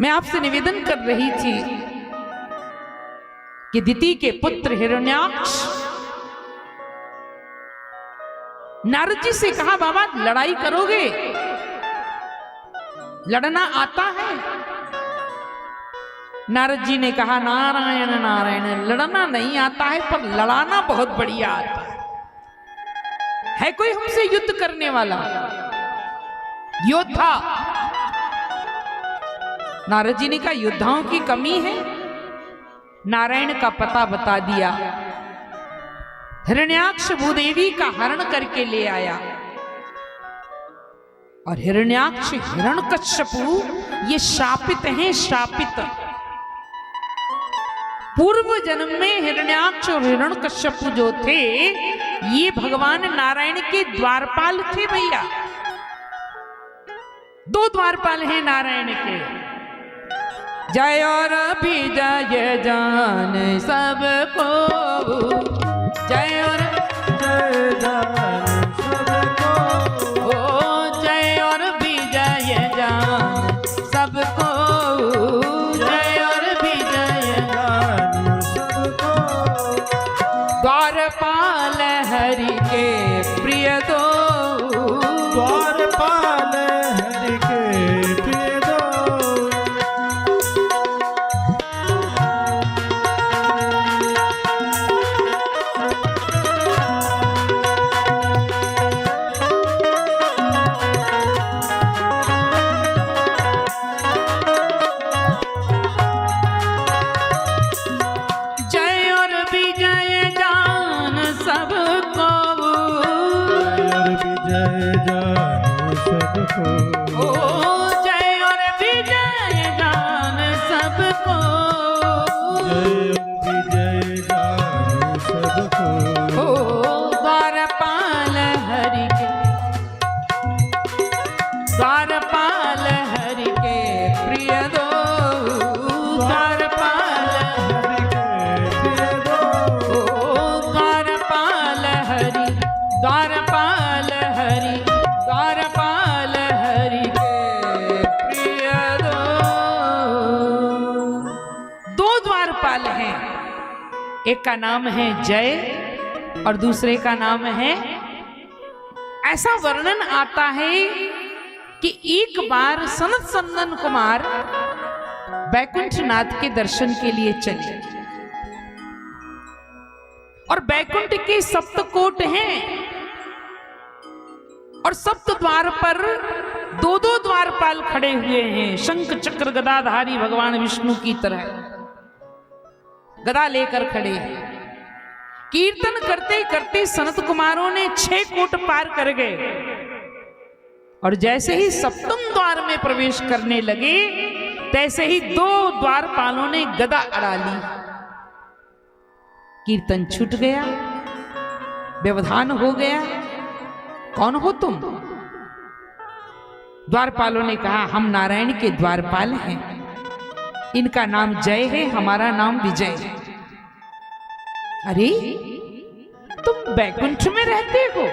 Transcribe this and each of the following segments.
मैं आपसे निवेदन कर रही थी कि दिति के पुत्र हिरण्याक्ष नारद जी से कहा, बाबा लड़ाई करोगे? लड़ना आता है? नारद जी ने कहा, नारायण नारायण, लड़ना नहीं आता है पर लड़ाना बहुत बढ़िया आता है कोई हमसे युद्ध करने वाला योद्धा? नारद जी ने कहा, योद्धाओं की कमी है? नारायण का पता बता दिया। हिरण्याक्ष भूदेवी का हरण करके ले आया और हिरण्याक्ष हिरण्यकश्यपु ये शापित हैं, शापित। पूर्व जन्म में हिरण्याक्ष और हिरण्यकश्यपु जो थे ये भगवान नारायण के द्वारपाल थे भैया। दो द्वारपाल हैं नारायण के, जय और विजय जान सबको, जय और जय जान सबको, ओ जय और विजय जान सबको, जय और विजय जान सबको, द्वारपाल हरि के प्रिय दो, द्वारपाल हरि के प्रिय दो, जय और विजय जान सबको, जय जान सबको, ओ जय और विजय जान सबको, जय जान सबको, ओ द्वारपाल हरि के, द्वारपाल हरि के प्रिय दो, द्वारपाल हरि के प्रिय दो, ओ द्वारपाल हरि, द्वारपाल हरि, द्वारपाल हरि के प्रिय दो। दो द्वारपाल हैं, एक का नाम है जय और दूसरे का नाम है। ऐसा वर्णन आता है कि एक बार सनत संदन कुमार बैकुंठनाथ के दर्शन के लिए चले और बैकुंठ के सप्तकोट हैं और सप्त द्वार पर दो दो द्वारपाल खड़े हुए हैं, शंख चक्र गदाधारी भगवान विष्णु की तरह गदा लेकर खड़े हैं। कीर्तन करते करते सनत कुमारों ने 6 कोट पार कर गए और जैसे ही सप्तम द्वार में प्रवेश करने लगे तैसे ही 2 द्वारपालों ने गदा अड़ा ली। कीर्तन छूट गया, व्यवधान हो गया। कौन हो तुम? द्वारपालों ने कहा, हम नारायण के द्वारपाल हैं, इनका नाम जय है, हमारा नाम विजय है। अरे तुम बैकुंठ में रहते हो?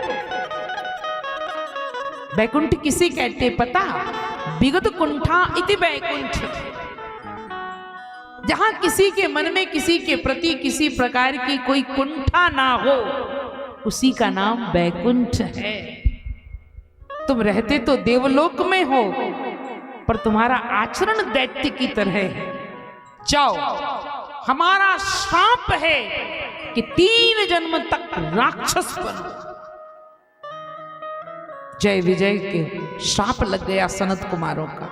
बैकुंठ किसे कहते पता? विगत कुंठा इति बैकुंठ, जहां किसी के मन में किसी के प्रति किसी प्रकार की कोई कुंठा ना हो उसी का नाम बैकुंठ है। तुम रहते तो देवलोक में हो पर तुम्हारा आचरण दैत्य की तरह है। जाओ, हमारा श्राप है कि 3 जन्म तक राक्षस बनो। जय विजय के श्राप लग गया सनत कुमारों का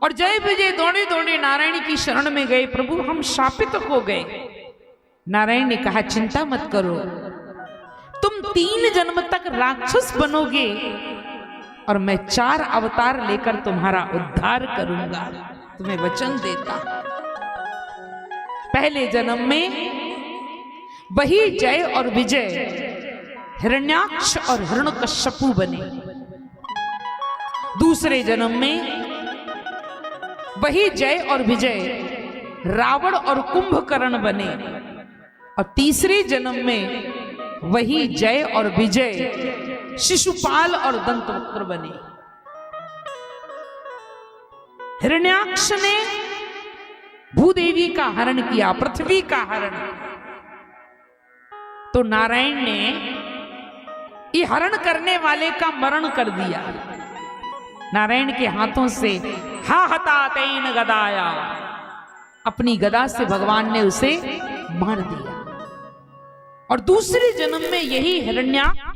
और जय विजय दौड़े दौड़े नारायण की शरण में गए। प्रभु हम शापित हो गए। नारायण ने कहा, चिंता मत करो, तुम 3 जन्म तक राक्षस बनोगे और मैं 4 अवतार लेकर तुम्हारा उद्धार करूंगा, तुम्हें वचन देता। पहले जन्म में वही जय और विजय हिरण्याक्ष और हिरण्यकश्यपु बने। दूसरे जन्म में वही जय और विजय रावण और कुंभकर्ण बने और तीसरे जन्म में वही जय और विजय शिशुपाल और दंतवक्र बने। हिरण्याक्ष ने भूदेवी का हरण किया, पृथ्वी का हरण, तो नारायण ने ये हरण करने वाले का मरण कर दिया। नारायण के हाथों से हा हता तेन गदाया, अपनी गदा से भगवान ने उसे मार दिया। और दूसरे जन्म में यही हिरण्याक्ष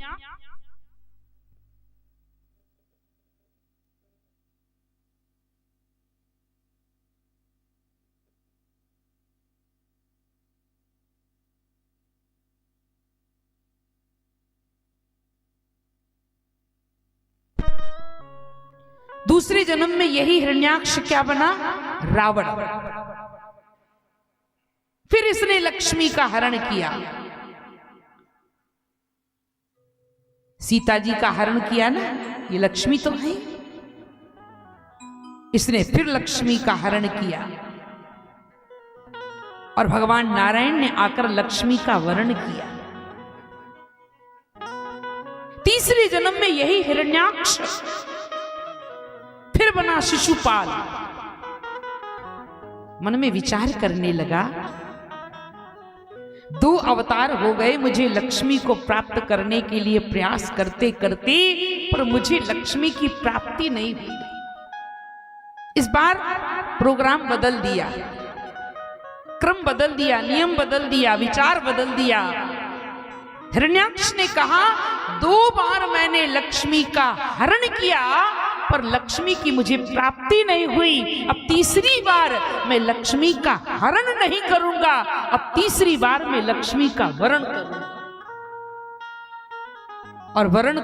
दूसरे जन्म में यही हिरण्याक्ष क्या बना? रावण। फिर इसने लक्ष्मी का हरण किया, सीता जी का हरण किया ना, ये लक्ष्मी तो है। इसने फिर लक्ष्मी का हरण किया और भगवान नारायण ने आकर लक्ष्मी का वरण किया। तीसरे जन्म में यही हिरण्याक्ष फिर बना शिशुपाल। मन में विचार करने लगा, दो अवतार हो गए मुझे लक्ष्मी को प्राप्त करने के लिए प्रयास करते करते, पर मुझे लक्ष्मी की प्राप्ति नहीं हुई। इस बार प्रोग्राम बदल दिया, क्रम बदल दिया, नियम बदल दिया, विचार बदल दिया। हिरण्याक्ष ने कहा, 2 बार मैंने लक्ष्मी का हरण किया पर लक्ष्मी की मुझे प्राप्ति नहीं हुई। अब तीसरी बार मैं लक्ष्मी का हरण नहीं करूंगा, अब तीसरी बार मैं लक्ष्मी का वरण करूंगा। और वरण